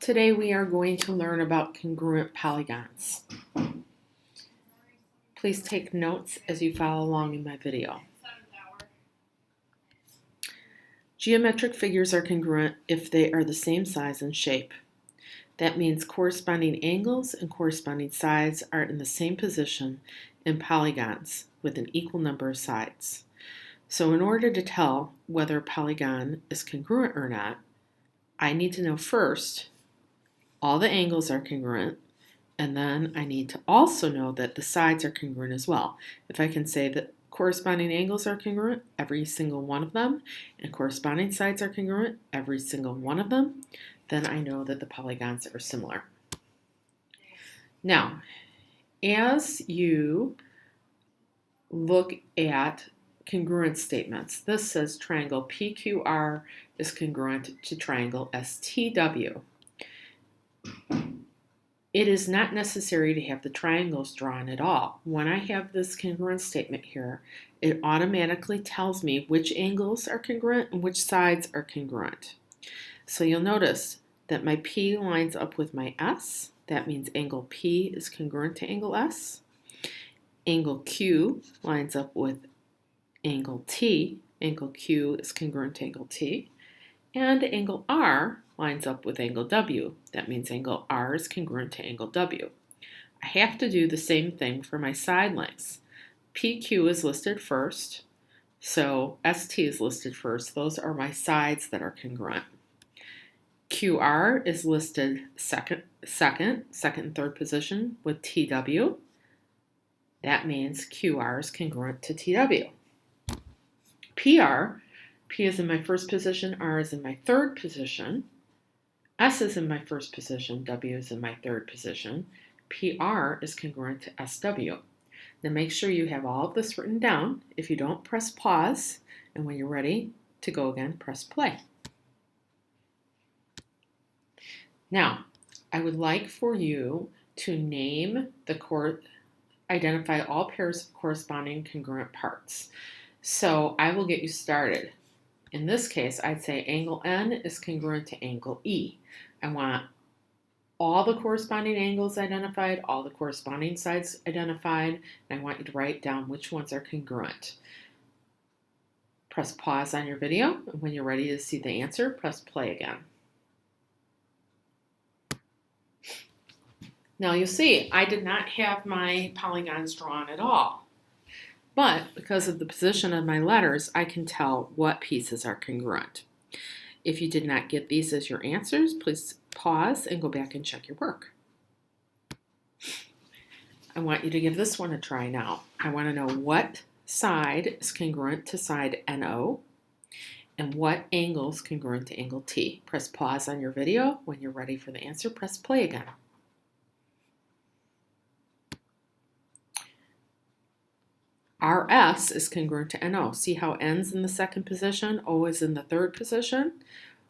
Today we are going to learn about congruent polygons. Please take notes as you follow along in my video. Geometric figures are congruent if they are the same size and shape. That means corresponding angles and corresponding sides are in the same position in polygons with an equal number of sides. So in order to tell whether a polygon is congruent or not, I need to know first all the angles are congruent, and then I need to also know that the sides are congruent as well. If I can say that corresponding angles are congruent, every single one of them, and corresponding sides are congruent, every single one of them, then I know that the polygons are similar. Now, as you look at congruent statements, this says triangle PQR is congruent to triangle STW. It is not necessary to have the triangles drawn at all. When I have this congruent statement here, it automatically tells me which angles are congruent and which sides are congruent. So you'll notice that my P lines up with my S. That means angle P is congruent to angle S. Angle Q lines up with angle T. Angle Q is congruent to angle T. And angle R lines up with angle W. That means angle R is congruent to angle W. I have to do the same thing for my side lengths. PQ is listed first, so ST is listed first. Those are my sides that are congruent. QR is listed second and third position with TW. That means QR is congruent to TW. PR, P is in my first position, R is in my third position. S is in my first position, W is in my third position. PR is congruent to SW. Now make sure you have all of this written down. If you don't, press pause, and when you're ready to go again, press play. Now, I would like for you to name identify all pairs of corresponding congruent parts. So I will get you started. In this case, I'd say angle N is congruent to angle E. I want all the corresponding angles identified, all the corresponding sides identified, and I want you to write down which ones are congruent. Press pause on your video, and when you're ready to see the answer, press play again. Now you'll see, I did not have my polygons drawn at all. But because of the position of my letters, I can tell what pieces are congruent. If you did not get these as your answers, please pause and go back and check your work. I want you to give this one a try now. I want to know what side is congruent to side NO and what angle is congruent to angle T. Press pause on your video. When you're ready for the answer, press play again. RS is congruent to NO. See how N's in the second position, O is in the third position?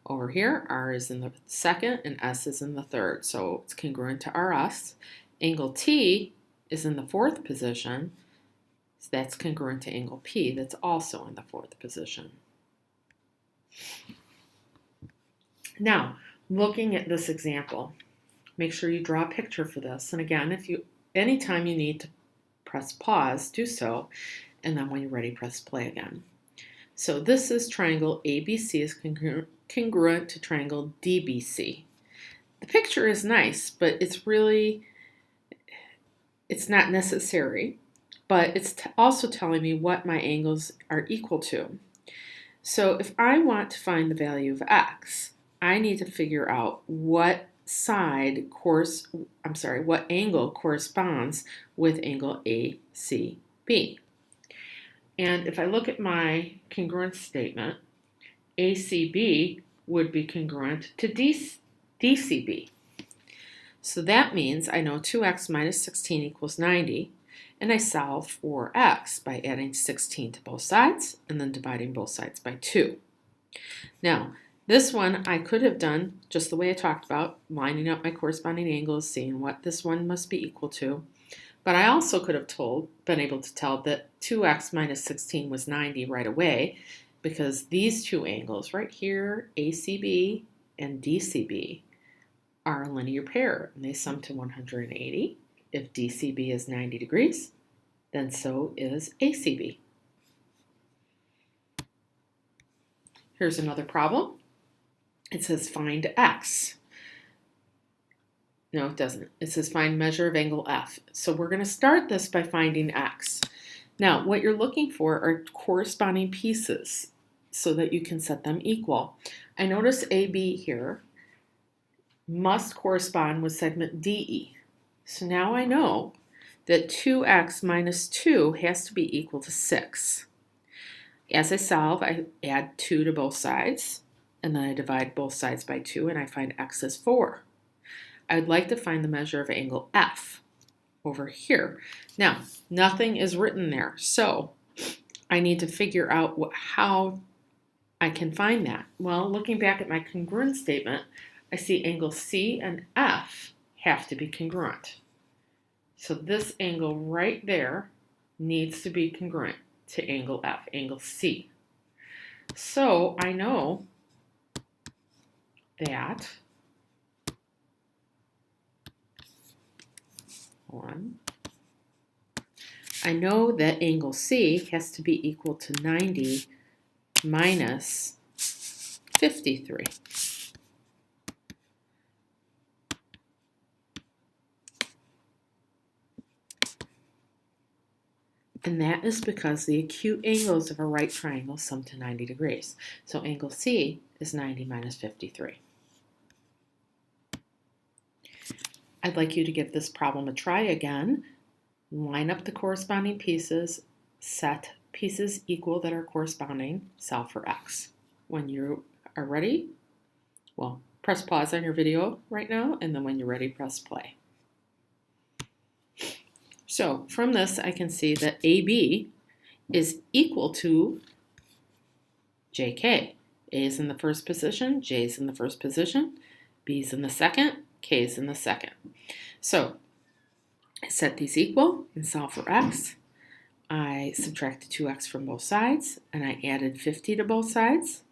Over here, R is in the second and S is in the third. So it's congruent to RS. Angle T is in the fourth position. So that's congruent to angle P. That's also in the fourth position. Now, looking at this example, make sure you draw a picture for this. And again, anytime you need to press pause, do so, and then when you're ready, press play again. So this is triangle ABC is congruent to triangle DBC. The picture is nice, but it's not necessary, but it's also telling me what my angles are equal to. So if I want to find the value of X, I need to figure out what angle corresponds with angle ACB. And if I look at my congruence statement, ACB would be congruent to DCB. So that means I know 2x minus 16 equals 90, and I solve for x by adding 16 to both sides and then dividing both sides by 2. Now, this one I could have done just the way I talked about, lining up my corresponding angles, seeing what this one must be equal to. But I also could have been able to tell that 2x minus 16 was 90 right away, because these two angles right here, ACB and DCB, are a linear pair, and they sum to 180. If DCB is 90 degrees, then so is ACB. Here's another problem. It says find X. No, it doesn't. It says find measure of angle F. So we're going to start this by finding X. Now, what you're looking for are corresponding pieces so that you can set them equal. I notice AB here must correspond with segment DE. So now I know that 2x minus 2 has to be equal to 6. As I solve, I add 2 to both sides, and then I divide both sides by 2, and I find x is 4. I would like to find the measure of angle F over here. Now, nothing is written there, so I need to figure out how I can find that. Well, looking back at my congruent statement, I see angle C and F have to be congruent. So this angle right there needs to be congruent to angle F, angle C. So I know that angle C has to be equal to 90 minus 53. And that is because the acute angles of a right triangle sum to 90 degrees. So angle C is 90 minus 53. I'd like you to give this problem a try again. Line up the corresponding pieces, set pieces equal that are corresponding, solve for X. When you are ready, well, press pause on your video right now, and then when you're ready, press play. So from this, I can see that AB is equal to JK. A is in the first position, J is in the first position, B is in the second, K is in the second. So I set these equal and solve for X. I subtracted 2x from both sides, and I added 50 to both sides.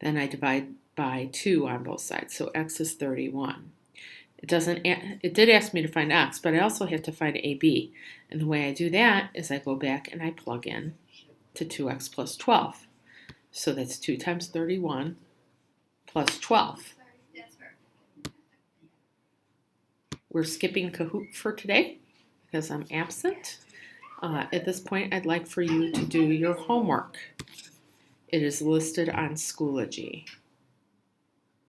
Then I divide by 2 on both sides, so X is 31. It did ask me to find X, but I also have to find AB. And the way I do that is I go back and I plug in to 2x plus 12. So that's 2 times 31 plus 12. We're skipping Kahoot for today because I'm absent. At this point, I'd like for you to do your homework. It is listed on Schoology.